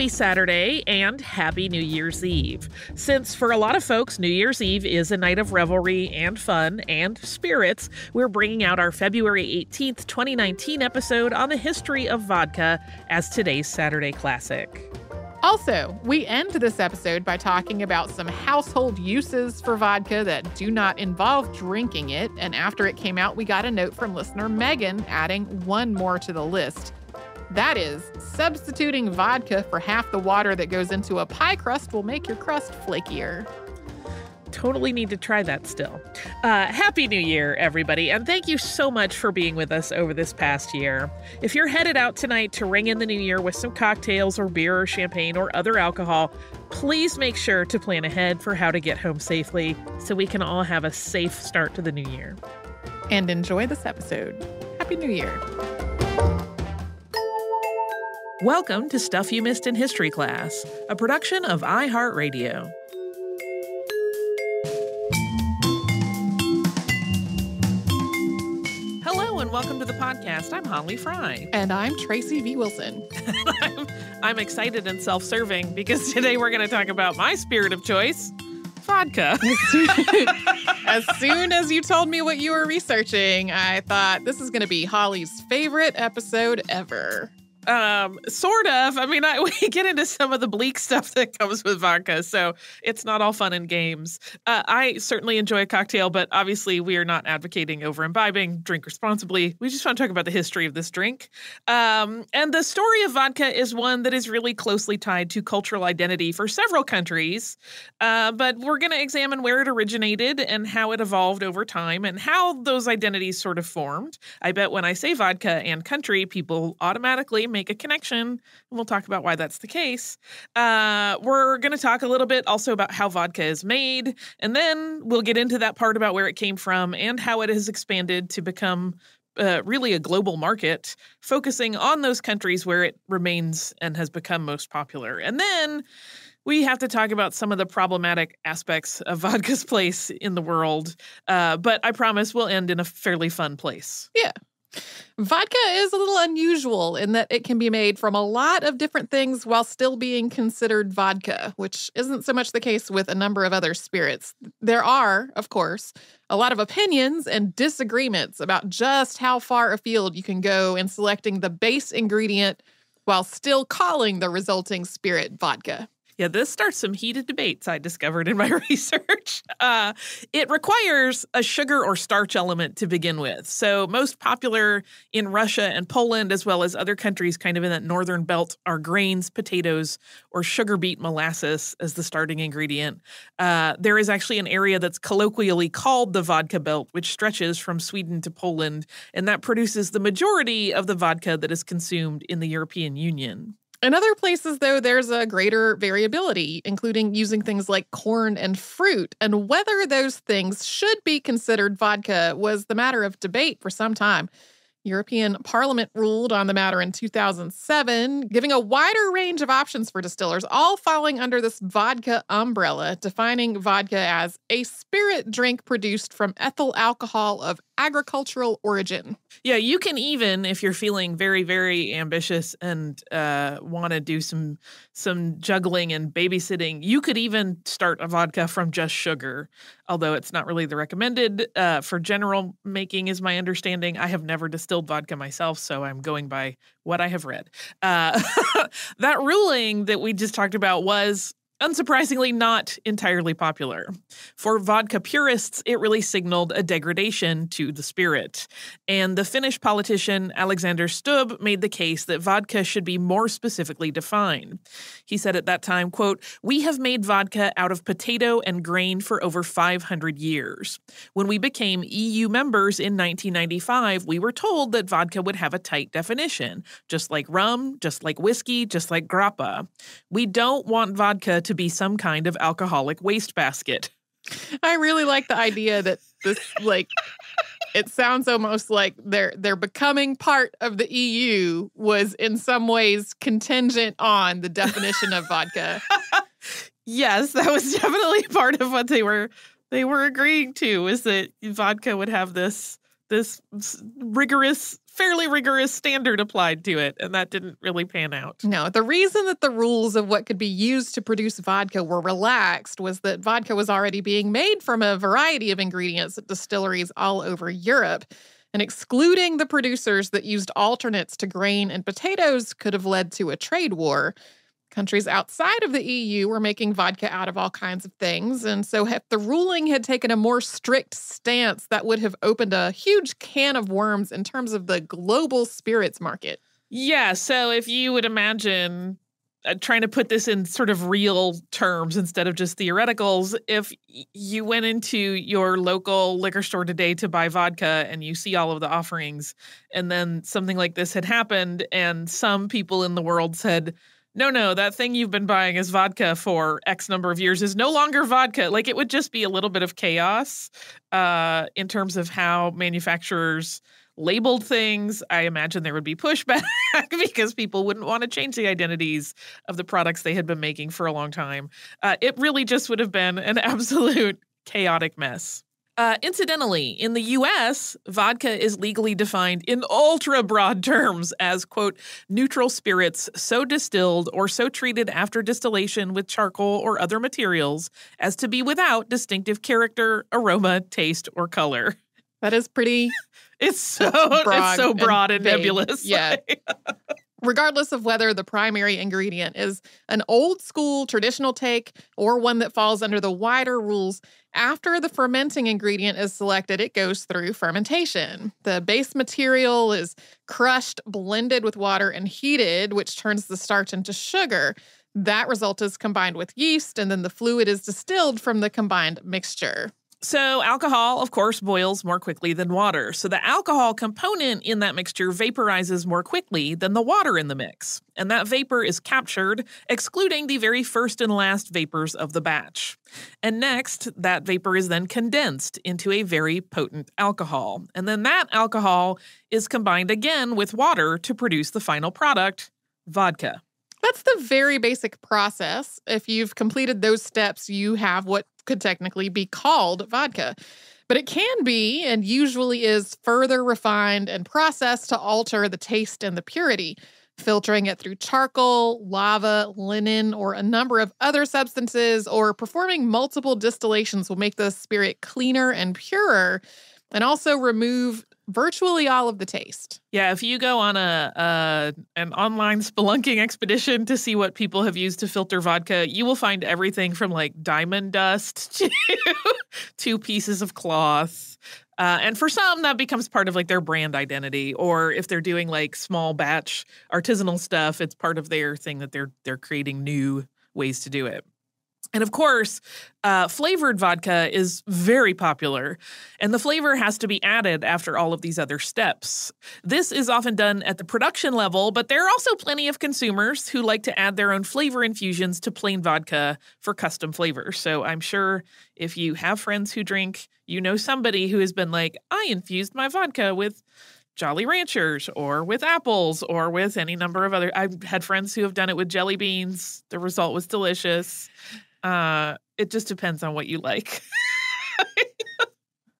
Happy Saturday and Happy New Year's Eve. Since for a lot of folks, New Year's Eve is a night of revelry and fun and spirits, we're bringing out our February 18th, 2019 episode on the history of vodka as today's Saturday classic. Also, we end this episode by talking about some household uses for vodka that do not involve drinking it. And after it came out, we got a note from listener Megan adding one more to the list. That is, substituting vodka for half the water that goes into a pie crust will make your crust flakier. Totally need to try that still. Happy New Year, everybody, and thank you so much for being with us over this past year. If you're headed out tonight to ring in the new year with some cocktails or beer or champagne or other alcohol, please make sure to plan ahead for how to get home safely so we can all have a safe start to the new year. And enjoy this episode. Happy New Year. Welcome to Stuff You Missed in History Class, a production of iHeartRadio. Hello and welcome to the podcast. I'm Holly Fry. And I'm Tracy V. Wilson. I'm excited and self-serving because today we're going to talk about my spirit of choice, vodka. As soon as you told me what you were researching, I thought this is going to be Holly's favorite episode ever. Sort of. I mean, we get into some of the bleak stuff that comes with vodka, so it's not all fun and games. I certainly enjoy a cocktail, but obviously we are not advocating over imbibing. Drink responsibly. We just want to talk about the history of this drink. And the story of vodka is one that is really closely tied to cultural identity for several countries. But we're going to examine where it originated and how it evolved over time and how those identities sort of formed. I bet when I say vodka and country, people automatically make a connection, and we'll talk about why that's the case. We're going to talk a little bit also about how vodka is made, and then we'll get into that part about where it came from and how it has expanded to become really a global market, focusing on those countries where it remains and has become most popular. And then we have to talk about some of the problematic aspects of vodka's place in the world, but I promise we'll end in a fairly fun place. Yeah. Vodka is a little unusual in that it can be made from a lot of different things while still being considered vodka, which isn't so much the case with a number of other spirits. There are, of course, a lot of opinions and disagreements about just how far afield you can go in selecting the base ingredient while still calling the resulting spirit vodka. Yeah, this starts some heated debates I discovered in my research. It requires a sugar or starch element to begin with. So most popular in Russia and Poland, as well as other countries kind of in that northern belt, are grains, potatoes, or sugar beet molasses as the starting ingredient. There is actually an area that's colloquially called the vodka belt, which stretches from Sweden to Poland, and that produces the majority of the vodka that is consumed in the European Union. In other places, though, there's a greater variability, including using things like corn and fruit. And whether those things should be considered vodka was the matter of debate for some time. European Parliament ruled on the matter in 2007, giving a wider range of options for distillers, all falling under this vodka umbrella, defining vodka as a spirit drink produced from ethyl alcohol of agricultural origin. Yeah, you can even, if you're feeling very, very ambitious and want to do some juggling and babysitting, you could even start a vodka from just sugar, although it's not really the recommended for general making is my understanding. I have never distilled vodka myself, so I'm going by what I have read. That ruling that we just talked about was unsurprisingly not entirely popular. For vodka purists, it really signaled a degradation to the spirit. And the Finnish politician Alexander Stubb made the case that vodka should be more specifically defined. He said at that time, quote, "We have made vodka out of potato and grain for over 500 years. When we became EU members in 1995, we were told that vodka would have a tight definition, just like rum, just like whiskey, just like grappa. We don't want vodka to be some kind of alcoholic wastebasket." I really like the idea that this, it sounds almost like they're becoming part of the EU was in some ways contingent on the definition of vodka. Yes, that was definitely part of what they were agreeing to, is that vodka would have this fairly rigorous standard applied to it, and that didn't really pan out. No, the reason that the rules of what could be used to produce vodka were relaxed was that vodka was already being made from a variety of ingredients at distilleries all over Europe. And excluding the producers that used alternates to grain and potatoes could have led to a trade war. Countries outside of the EU were making vodka out of all kinds of things, and so if the ruling had taken a more strict stance, that would have opened a huge can of worms in terms of the global spirits market. Yeah, so if you would imagine trying to put this in sort of real terms instead of just theoreticals, if you went into your local liquor store today to buy vodka and you see all of the offerings, and then something like this had happened and some people in the world said, no, that thing you've been buying as vodka for X number of years is no longer vodka. Like, it would just be a little bit of chaos in terms of how manufacturers labeled things. I imagine there would be pushback because people wouldn't want to change the identities of the products they had been making for a long time. It really just would have been an absolute chaotic mess. Incidentally, in the U.S., vodka is legally defined in ultra-broad terms as, quote, neutral spirits so distilled or so treated after distillation with charcoal or other materials as to be without distinctive character, aroma, taste, or color. That is pretty It's so broad and nebulous. Yeah. Regardless of whether the primary ingredient is an old school traditional take or one that falls under the wider rules, after the fermenting ingredient is selected, it goes through fermentation. The base material is crushed, blended with water, and heated, which turns the starch into sugar. That result is combined with yeast, and then the fluid is distilled from the combined mixture. So alcohol, of course, boils more quickly than water. So the alcohol component in that mixture vaporizes more quickly than the water in the mix. And that vapor is captured, excluding the very first and last vapors of the batch. And next, that vapor is then condensed into a very potent alcohol. And then that alcohol is combined again with water to produce the final product, vodka. That's the very basic process. If you've completed those steps, you have what could technically be called vodka. But it can be, and usually is, further refined and processed to alter the taste and the purity. Filtering it through charcoal, lava, linen, or a number of other substances, or performing multiple distillations will make the spirit cleaner and purer, and also remove virtually all of the taste. Yeah, if you go on an online spelunking expedition to see what people have used to filter vodka, you will find everything from like diamond dust to 2 pieces of cloth. And for some, that becomes part of like their brand identity. Or if they're doing like small batch artisanal stuff, it's part of their thing that they're creating new ways to do it. And of course, flavored vodka is very popular, and the flavor has to be added after all of these other steps. This is often done at the production level, but there are also plenty of consumers who like to add their own flavor infusions to plain vodka for custom flavors. So I'm sure if you have friends who drink, you know somebody who has been like, I infused my vodka with Jolly Ranchers or with apples or with any number of other. I've had friends who have done it with jelly beans. The result was delicious. It just depends on what you like.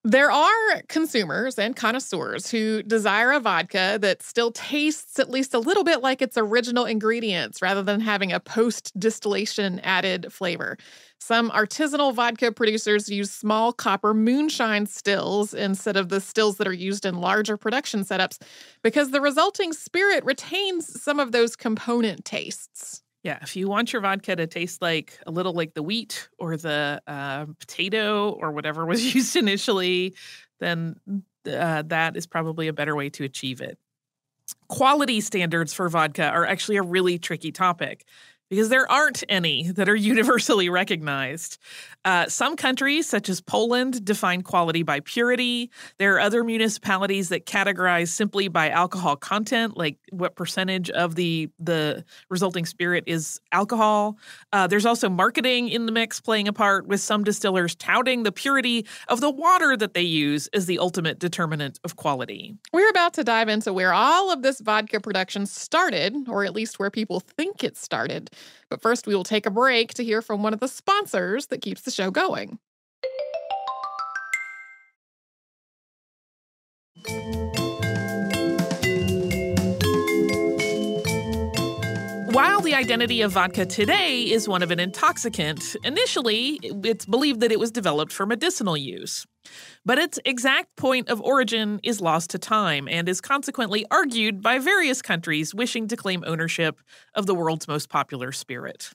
There are consumers and connoisseurs who desire a vodka that still tastes at least a little bit like its original ingredients rather than having a post-distillation added flavor. Some artisanal vodka producers use small copper moonshine stills instead of the stills that are used in larger production setups because the resulting spirit retains some of those component tastes. Yeah, if you want your vodka to taste like a little like the wheat or the potato or whatever was used initially, then that is probably a better way to achieve it. Quality standards for vodka are actually a really tricky topic because there aren't any that are universally recognized. Some countries, such as Poland, define quality by purity. There are other municipalities that categorize simply by alcohol content, like what percentage of the resulting spirit is alcohol. There's also marketing in the mix playing a part, with some distillers touting the purity of the water that they use as the ultimate determinant of quality. We're about to dive into where all of this vodka production started, or at least where people think it started. But first, we will take a break to hear from one of the sponsors that keeps the show going. While the identity of vodka today is one of an intoxicant, initially it's believed that it was developed for medicinal use. But its exact point of origin is lost to time and is consequently argued by various countries wishing to claim ownership of the world's most popular spirit.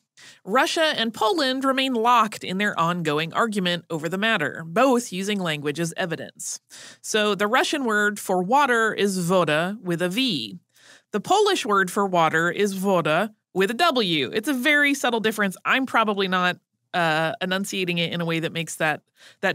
Russia and Poland remain locked in their ongoing argument over the matter, both using language as evidence. So the Russian word for water is voda with a V. The Polish word for water is voda with a W. It's a very subtle difference. I'm probably not enunciating it in a way that makes that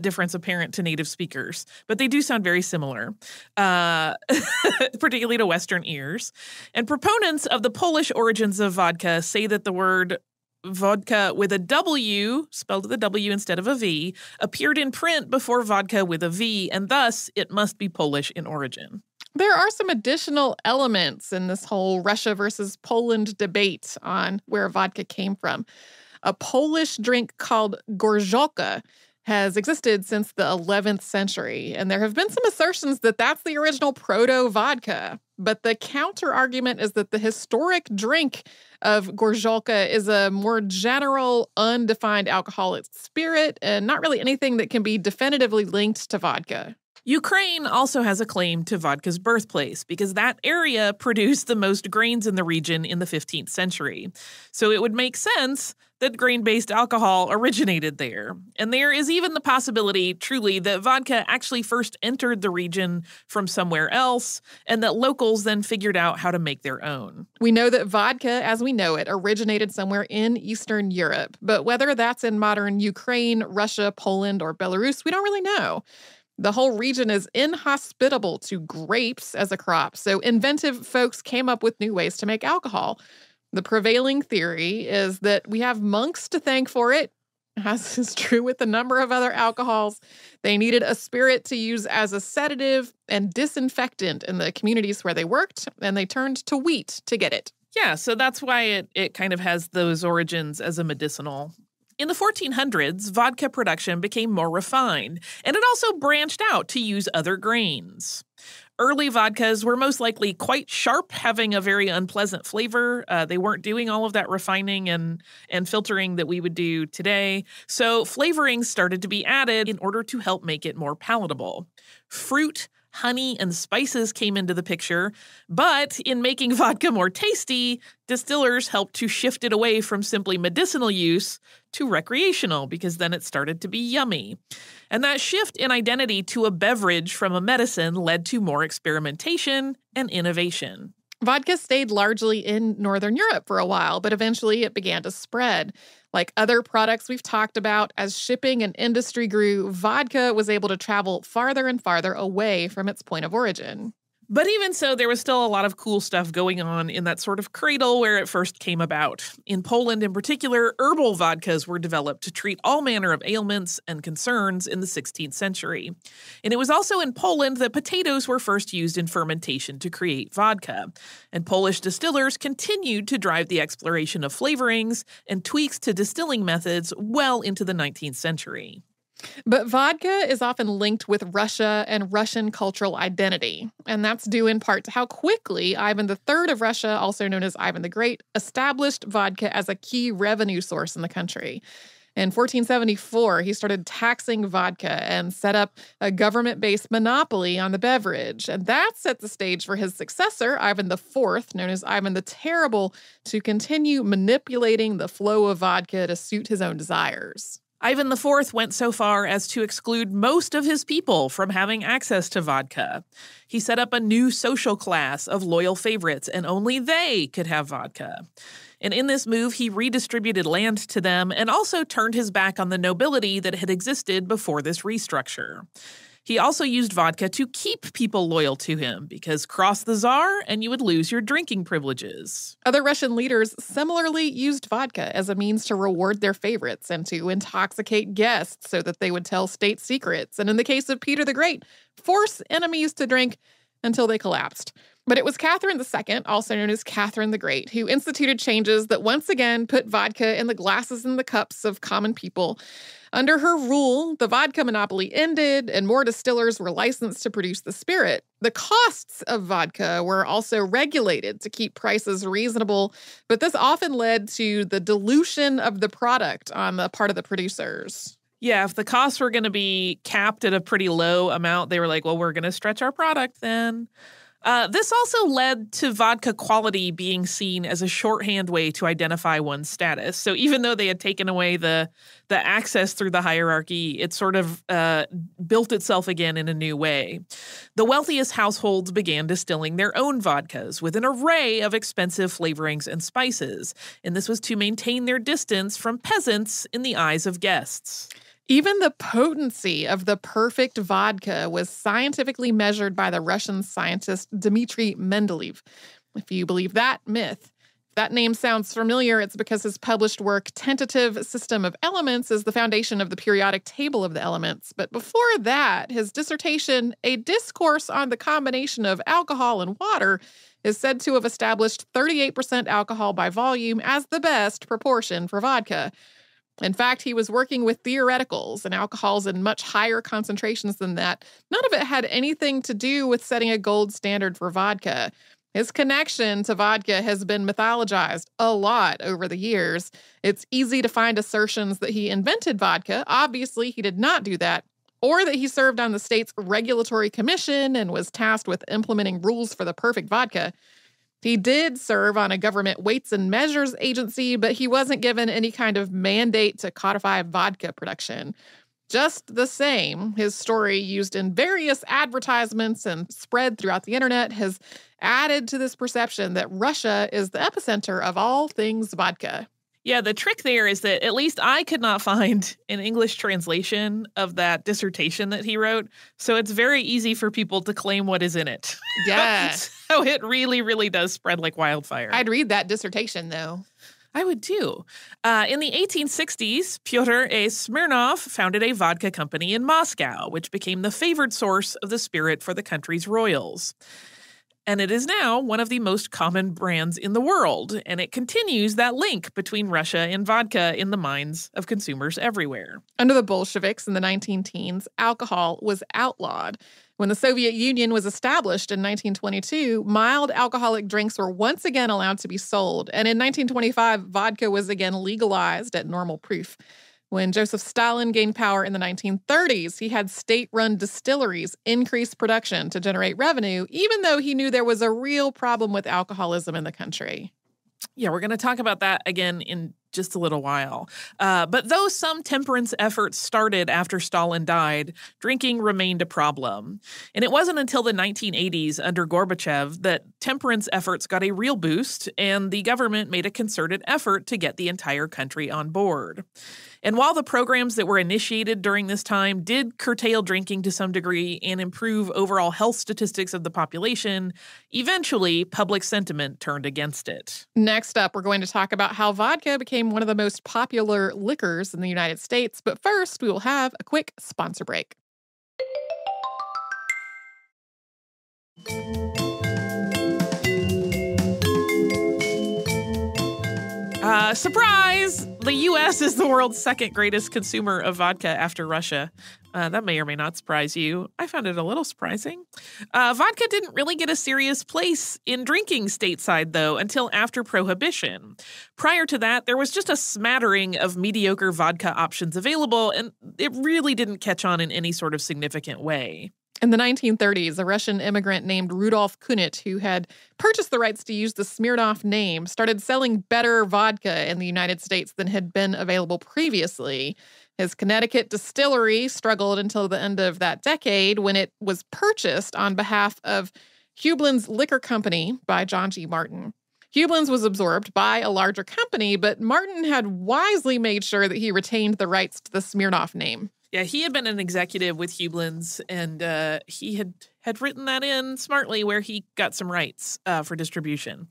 difference apparent to native speakers. But they do sound very similar, particularly to Western ears. And proponents of the Polish origins of vodka say that the word vodka with a W, spelled with a W instead of a V, appeared in print before vodka with a V, and thus it must be Polish in origin. There are some additional elements in this whole Russia versus Poland debate on where vodka came from. A Polish drink called gorzałka has existed since the 11th century, and there have been some assertions that that's the original proto-vodka. But the counter-argument is that the historic drink of gorzałka is a more general, undefined alcoholic spirit and not really anything that can be definitively linked to vodka. Ukraine also has a claim to vodka's birthplace because that area produced the most grains in the region in the 15th century. So it would make sense that grain-based alcohol originated there. And there is even the possibility, truly, that vodka actually first entered the region from somewhere else and that locals then figured out how to make their own. We know that vodka, as we know it, originated somewhere in Eastern Europe. But whether that's in modern Ukraine, Russia, Poland, or Belarus, we don't really know. The whole region is inhospitable to grapes as a crop, so inventive folks came up with new ways to make alcohol. The prevailing theory is that we have monks to thank for it, as is true with a number of other alcohols. They needed a spirit to use as a sedative and disinfectant in the communities where they worked, and they turned to wheat to get it. Yeah, so that's why it kind of has those origins as a medicinal. In the 1400s, vodka production became more refined, and it also branched out to use other grains. Early vodkas were most likely quite sharp, having a very unpleasant flavor. They weren't doing all of that refining and filtering that we would do today, so flavorings started to be added in order to help make it more palatable. Fruit, honey, and spices came into the picture, but in making vodka more tasty, distillers helped to shift it away from simply medicinal use to recreational, because then it started to be yummy. And that shift in identity to a beverage from a medicine led to more experimentation and innovation. Vodka stayed largely in Northern Europe for a while, but eventually it began to spread. Like other products we've talked about, as shipping and industry grew, vodka was able to travel farther and farther away from its point of origin. But even so, there was still a lot of cool stuff going on in that sort of cradle where it first came about. In Poland in particular, herbal vodkas were developed to treat all manner of ailments and concerns in the 16th century. And it was also in Poland that potatoes were first used in fermentation to create vodka. And Polish distillers continued to drive the exploration of flavorings and tweaks to distilling methods well into the 19th century. But vodka is often linked with Russia and Russian cultural identity, and that's due in part to how quickly Ivan III of Russia, also known as Ivan the Great, established vodka as a key revenue source in the country. In 1474, he started taxing vodka and set up a government-based monopoly on the beverage, and that set the stage for his successor, Ivan IV, known as Ivan the Terrible, to continue manipulating the flow of vodka to suit his own desires. Ivan IV went so far as to exclude most of his people from having access to vodka. He set up a new social class of loyal favorites, and only they could have vodka. And in this move, he redistributed land to them and also turned his back on the nobility that had existed before this restructure. He also used vodka to keep people loyal to him, because cross the Tsar and you would lose your drinking privileges. Other Russian leaders similarly used vodka as a means to reward their favorites and to intoxicate guests so that they would tell state secrets, and in the case of Peter the Great, force enemies to drink until they collapsed. But it was Catherine II, also known as Catherine the Great, who instituted changes that once again put vodka in the glasses and the cups of common people. Under her rule, the vodka monopoly ended and more distillers were licensed to produce the spirit. The costs of vodka were also regulated to keep prices reasonable, but this often led to the dilution of the product on the part of the producers. Yeah, if the costs were going to be capped at a pretty low amount, they were like, well, we're going to stretch our product then. This also led to vodka quality being seen as a shorthand way to identify one's status. So even though they had taken away the access through the hierarchy, it sort of built itself again in a new way. The wealthiest households began distilling their own vodkas with an array of expensive flavorings and spices, and this was to maintain their distance from peasants in the eyes of guests. Even the potency of the perfect vodka was scientifically measured by the Russian scientist Dmitry Mendeleev. If you believe that myth, if that name sounds familiar, it's because his published work, Tentative System of Elements, is the foundation of the periodic table of the elements. But before that, his dissertation, A Discourse on the Combination of Alcohol and Water, is said to have established 38% alcohol by volume as the best proportion for vodka. In fact, he was working with theoreticals and alcohols in much higher concentrations than that. None of it had anything to do with setting a gold standard for vodka. His connection to vodka has been mythologized a lot over the years. It's easy to find assertions that he invented vodka. Obviously, he did not do that. Or that he served on the state's regulatory commission and was tasked with implementing rules for the perfect vodka. He did serve on a government weights and measures agency, but he wasn't given any kind of mandate to codify vodka production. Just the same, his story, used in various advertisements and spread throughout the internet, has added to this perception that Russia is the epicenter of all things vodka. Yeah, the trick there is that at least I could not find an English translation of that dissertation that he wrote. So it's very easy for people to claim what is in it. Yeah. So it really, really does spread like wildfire. I'd read that dissertation, though. I would too. In the 1860s, Pyotr A. Smirnov founded a vodka company in Moscow, which became the favored source of the spirit for the country's royals. And it is now one of the most common brands in the world, and it continues that link between Russia and vodka in the minds of consumers everywhere. Under the Bolsheviks in the 19-teens, alcohol was outlawed. When the Soviet Union was established in 1922, mild alcoholic drinks were once again allowed to be sold, and in 1925, vodka was again legalized at normal proof. When Joseph Stalin gained power in the 1930s, he had state-run distilleries increase production to generate revenue, even though he knew there was a real problem with alcoholism in the country. Yeah, we're going to talk about that again in just a little while. But though some temperance efforts started after Stalin died, drinking remained a problem. And it wasn't until the 1980s under Gorbachev that temperance efforts got a real boost, and the government made a concerted effort to get the entire country on board. And while the programs that were initiated during this time did curtail drinking to some degree and improve overall health statistics of the population, eventually public sentiment turned against it. Next up, we're going to talk about how vodka became one of the most popular liquors in the United States. But first, we will have a quick sponsor break. Surprise! The U.S. is the world's second greatest consumer of vodka after Russia. That may or may not surprise you. I found it a little surprising. Vodka didn't really get a serious place in drinking stateside, though, until after Prohibition. Prior to that, there was just a smattering of mediocre vodka options available, and it really didn't catch on in any sort of significant way. In the 1930s, a Russian immigrant named Rudolf Kunit, who had purchased the rights to use the Smirnoff name, started selling better vodka in the United States than had been available previously. His Connecticut distillery struggled until the end of that decade when it was purchased on behalf of Hueblen's Liquor Company by John G. Martin. Hueblen's was absorbed by a larger company, but Martin had wisely made sure that he retained the rights to the Smirnoff name. Yeah, he had been an executive with Hublins, and he had written that in smartly where he got some rights for distribution.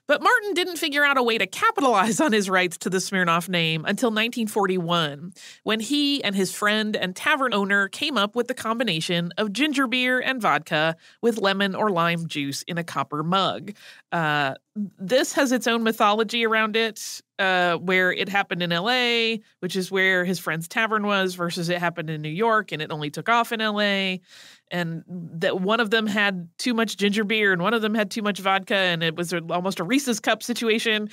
But Martin didn't figure out a way to capitalize on his rights to the Smirnoff name until 1941, when he and his friend and tavern owner came up with the combination of ginger beer and vodka with lemon or lime juice in a copper mug. This has its own mythology around it, where it happened in L.A., which is where his friend's tavern was, versus it happened in New York, and it only took off in L.A., and that one of them had too much ginger beer and one of them had too much vodka, and it was almost a Reese's Cup situation.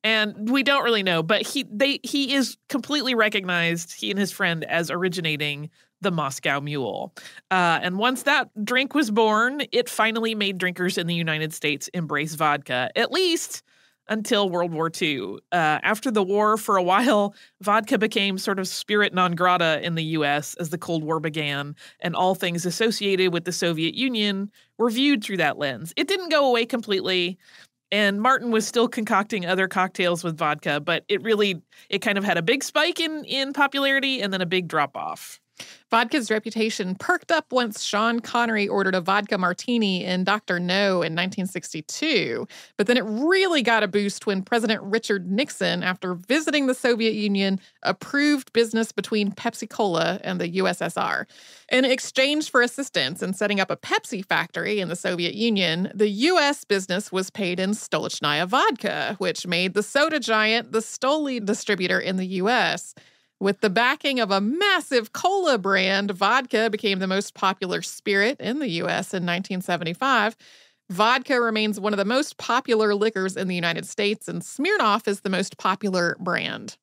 And we don't really know, but he is completely recognized, he and his friend, as originating the Moscow Mule. And once that drink was born, it finally made drinkers in the United States embrace vodka, at least until World War II. After the war, for a while, vodka became sort of spirit non grata in the U.S. as the Cold War began, and all things associated with the Soviet Union were viewed through that lens. It didn't go away completely, and Martin was still concocting other cocktails with vodka, but it kind of had a big spike in popularity and then a big drop-off. Vodka's reputation perked up once Sean Connery ordered a vodka martini in Dr. No in 1962. But then it really got a boost when President Richard Nixon, after visiting the Soviet Union, approved business between Pepsi-Cola and the USSR. In exchange for assistance in setting up a Pepsi factory in the Soviet Union, the U.S. business was paid in Stolichnaya vodka, which made the soda giant the Stoli distributor in the U.S. With the backing of a massive cola brand, vodka became the most popular spirit in the U.S. in 1975. Vodka remains one of the most popular liquors in the United States, and Smirnoff is the most popular brand.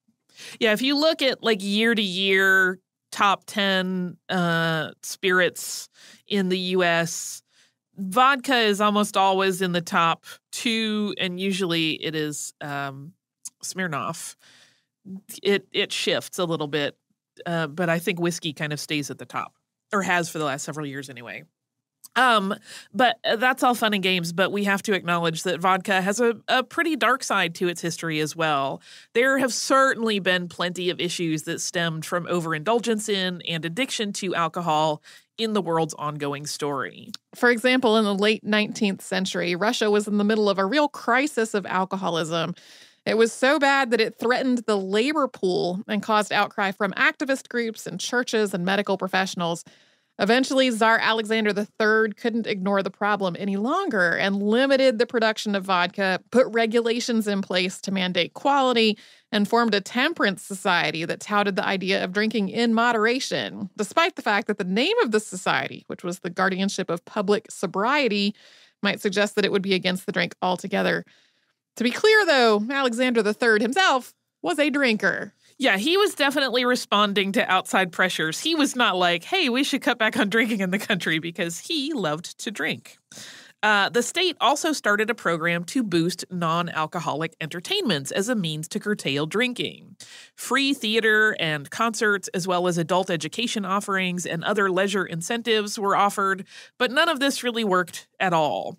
Yeah, if you look at year-to-year top 10 spirits in the U.S., vodka is almost always in the top 2, and usually it is Smirnoff. It shifts a little bit, but I think whiskey kind of stays at the top, or has for the last several years anyway. But that's all fun and games, but we have to acknowledge that vodka has a pretty dark side to its history as well. There have certainly been plenty of issues that stemmed from overindulgence in and addiction to alcohol in the world's ongoing story. For example, in the late 19th century, Russia was in the middle of a real crisis of alcoholism. It was so bad that it threatened the labor pool and caused outcry from activist groups and churches and medical professionals. Eventually, Tsar Alexander III couldn't ignore the problem any longer and limited the production of vodka, put regulations in place to mandate quality, and formed a temperance society that touted the idea of drinking in moderation, despite the fact that the name of the society, which was the Guardianship of Public Sobriety, might suggest that it would be against the drink altogether. To be clear, though, Alexander III himself was a drinker. Yeah, he was definitely responding to outside pressures. He was not like, hey, we should cut back on drinking in the country, because he loved to drink. The state also started a program to boost non-alcoholic entertainments as a means to curtail drinking. Free theater and concerts, as well as adult education offerings and other leisure incentives were offered, but none of this really worked at all.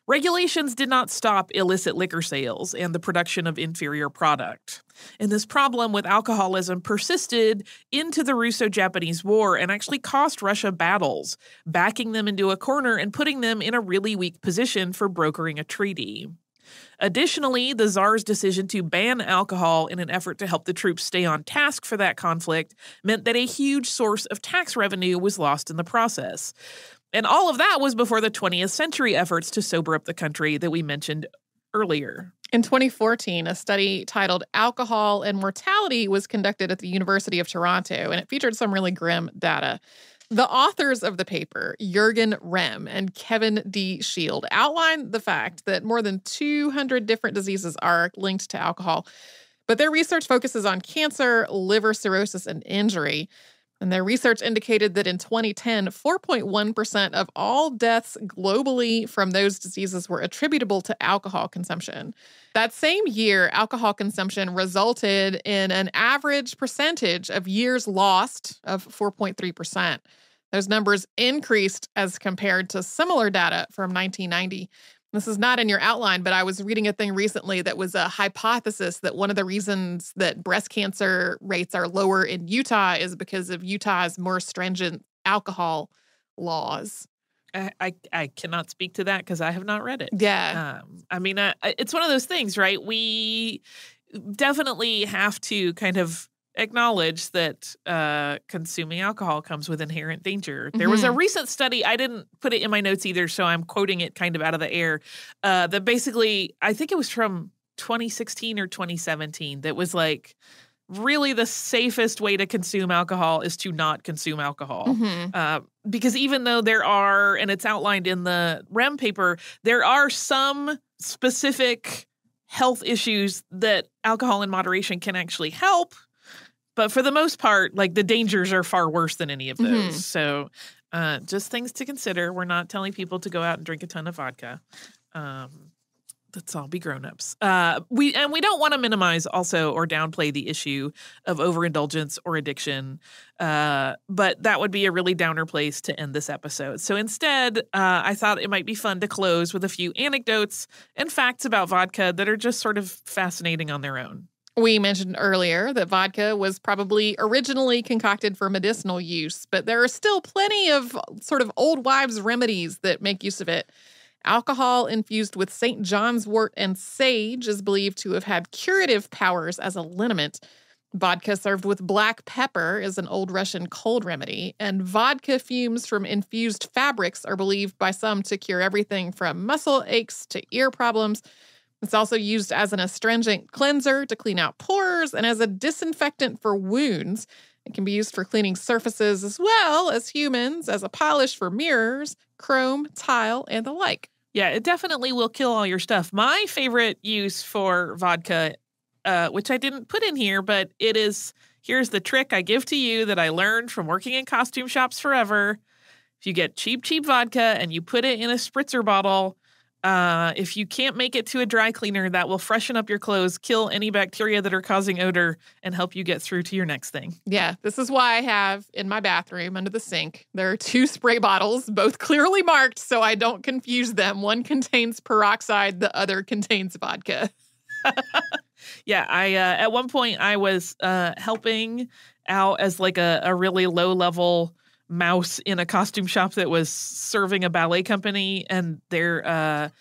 Regulations did not stop illicit liquor sales and the production of inferior product. And this problem with alcoholism persisted into the Russo-Japanese War and actually cost Russia battles, backing them into a corner and putting them in a really weak position for brokering a treaty. Additionally, the Tsar's decision to ban alcohol in an effort to help the troops stay on task for that conflict meant that a huge source of tax revenue was lost in the process. And all of that was before the 20th century efforts to sober up the country that we mentioned earlier. In 2014, a study titled Alcohol and Mortality was conducted at the University of Toronto, and it featured some really grim data. The authors of the paper, Jürgen Rehm and Kevin D. Shield, outlined the fact that more than 200 different diseases are linked to alcohol, but their research focuses on cancer, liver cirrhosis, and injury. And their research indicated that in 2010, 4.1% of all deaths globally from those diseases were attributable to alcohol consumption. That same year, alcohol consumption resulted in an average percentage of years lost of 4.3%. Those numbers increased as compared to similar data from 1990. This is not in your outline, but I was reading a thing recently that was a hypothesis that one of the reasons that breast cancer rates are lower in Utah is because of Utah's more stringent alcohol laws. I cannot speak to that because I have not read it. Yeah. I mean, it's one of those things, right? We definitely have to kind of acknowledge that consuming alcohol comes with inherent danger. There was a recent study, I didn't put it in my notes either, so I'm quoting it kind of out of the air, that basically, I think it was from 2016 or 2017, that was like, really the safest way to consume alcohol is to not consume alcohol. Because even though there are, and it's outlined in the REM paper, there are some specific health issues that alcohol in moderation can actually help. But for the most part, like the dangers are far worse than any of those. So just things to consider. We're not telling people to go out and drink a ton of vodka. Let's all be grown-ups. We don't want to minimize also or downplay the issue of overindulgence or addiction, but that would be a really downer place to end this episode. So instead, I thought it might be fun to close with a few anecdotes and facts about vodka that are just sort of fascinating on their own. We mentioned earlier that vodka was probably originally concocted for medicinal use, but there are still plenty of sort of old wives' remedies that make use of it. Alcohol infused with St. John's wort and sage is believed to have had curative powers as a liniment. Vodka served with black pepper is an old Russian cold remedy, and vodka fumes from infused fabrics are believed by some to cure everything from muscle aches to ear problems. It's also used as an astringent cleanser to clean out pores and as a disinfectant for wounds. It can be used for cleaning surfaces as well as humans, as a polish for mirrors, chrome, tile, and the like. Yeah, it definitely will kill all your stuff. My favorite use for vodka, which I didn't put in here, but it is, here's the trick I give to you that I learned from working in costume shops forever. If you get cheap vodka and you put it in a spritzer bottle, if you can't make it to a dry cleaner, that will freshen up your clothes, kill any bacteria that are causing odor, and help you get through to your next thing. Yeah, this is why I have in my bathroom under the sink, there are 2 spray bottles, both clearly marked so I don't confuse them. One contains peroxide, the other contains vodka. Yeah, I at one point I was helping out as like a really low-level mouse in a costume shop that was serving a ballet company, and their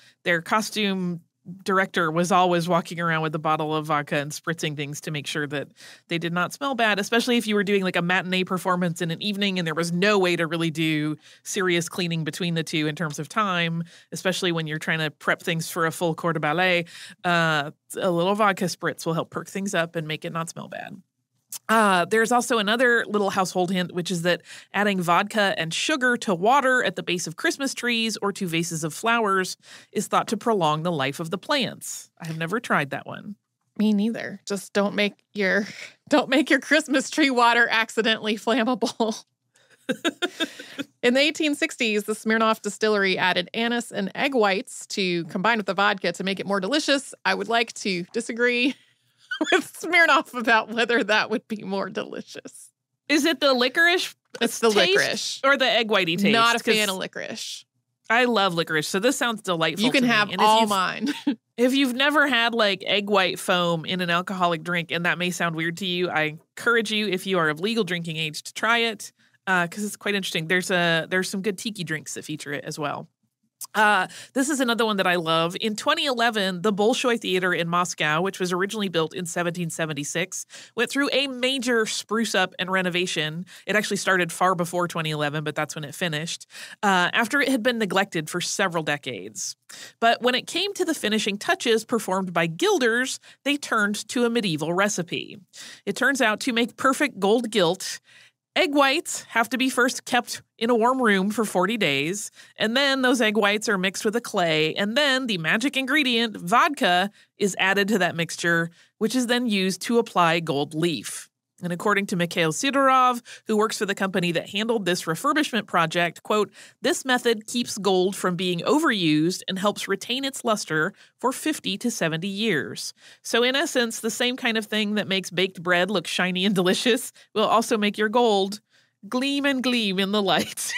costume director was always walking around with a bottle of vodka and spritzing things to make sure that they did not smell bad, especially if you were doing like a matinee performance in an evening and there was no way to really do serious cleaning between the two in terms of time, especially when you're trying to prep things for a full corps de ballet. A little vodka spritz will help perk things up and make it not smell bad. There's also another little household hint, which is that adding vodka and sugar to water at the base of Christmas trees or to vases of flowers is thought to prolong the life of the plants. I have never tried that one. Me neither. Just don't make your Christmas tree water accidentally flammable. In the 1860s, the Smirnoff distillery added anise and egg whites to combine with the vodka to make it more delicious. I would like to disagree with Smirnoff about whether that would be more delicious. Is it the licorice? It's the licorice. Or the egg whitey taste? Not a fan of licorice. I love licorice, so this sounds delightful. You can have all mine. If you've never had like egg white foam in an alcoholic drink, and that may sound weird to you, I encourage you, if you are of legal drinking age, to try it because it's quite interesting. There's some good tiki drinks that feature it as well. This is another one that I love. In 2011, the Bolshoi Theater in Moscow, which was originally built in 1776, went through a major spruce up and renovation. It actually started far before 2011, but that's when it finished, after it had been neglected for several decades. But when it came to the finishing touches performed by gilders, they turned to a medieval recipe. It turns out to make perfect gold gilt, egg whites have to be first kept in a warm room for 40 days, and then those egg whites are mixed with a clay, and then the magic ingredient, vodka, is added to that mixture, which is then used to apply gold leaf. And according to Mikhail Sidorov, who works for the company that handled this refurbishment project, quote, "This method keeps gold from being overused and helps retain its luster for 50 to 70 years. So in essence, the same kind of thing that makes baked bread look shiny and delicious will also make your gold gleam and gleam in the light."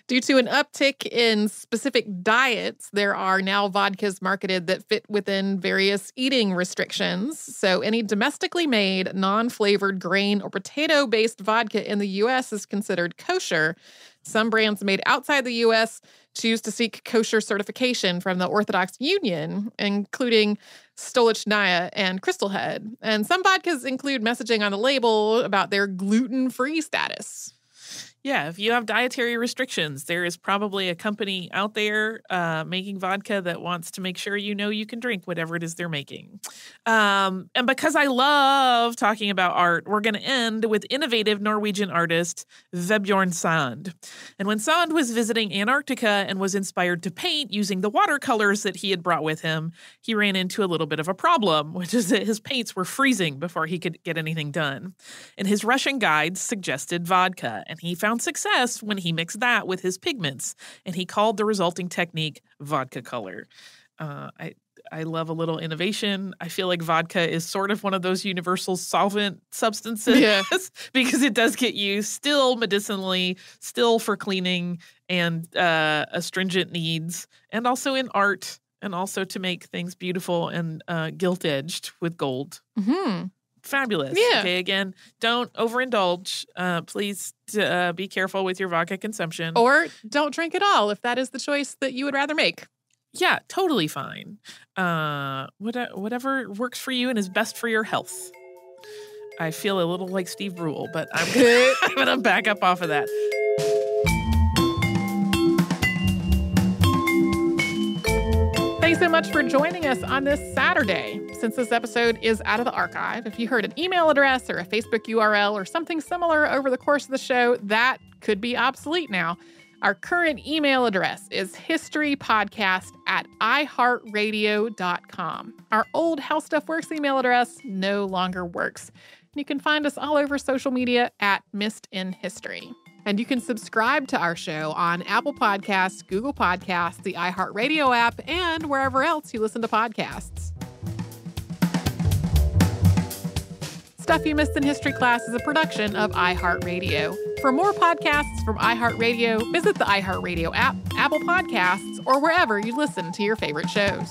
Due to an uptick in specific diets, there are now vodkas marketed that fit within various eating restrictions. So any domestically made, non-flavored grain or potato-based vodka in the U.S. is considered kosher. Some brands made outside the U.S. choose to seek kosher certification from the Orthodox Union, including Stolichnaya and Crystal Head. And some vodkas include messaging on the label about their gluten-free status. Yeah, if you have dietary restrictions, there is probably a company out there making vodka that wants to make sure you know you can drink whatever it is they're making. And because I love talking about art, we're going to end with innovative Norwegian artist Vebjorn Sand. And when Sand was visiting Antarctica and was inspired to paint using the watercolors that he had brought with him, he ran into a little bit of a problem, which is that his paints were freezing before he could get anything done. And his Russian guides suggested vodka, and he found success when he mixed that with his pigments, and he called the resulting technique vodka color. I love a little innovation. I feel like vodka is sort of one of those universal solvent substances because it does get used still medicinally, still for cleaning and astringent needs, and also in art, and also to make things beautiful and gilt-edged with gold. Mm-hmm. Fabulous. Yeah. Okay, again, don't overindulge. Please be careful with your vodka consumption. Or don't drink at all if that is the choice that you would rather make. Yeah, totally fine. Whatever works for you and is best for your health. I feel a little like Steve Brule, but I'm gonna back up off of that. Thanks so much for joining us on this Saturday. Since this episode is out of the archive, if you heard an email address or a Facebook URL or something similar over the course of the show, that could be obsolete now. Our current email address is historypodcast@iHeartRadio.com. Our old How Stuff Works email address no longer works. You can find us all over social media at Missed in History. And you can subscribe to our show on Apple Podcasts, Google Podcasts, the iHeartRadio app, and wherever else you listen to podcasts. Stuff You Missed in History Class is a production of iHeartRadio. For more podcasts from iHeartRadio, visit the iHeartRadio app, Apple Podcasts, or wherever you listen to your favorite shows.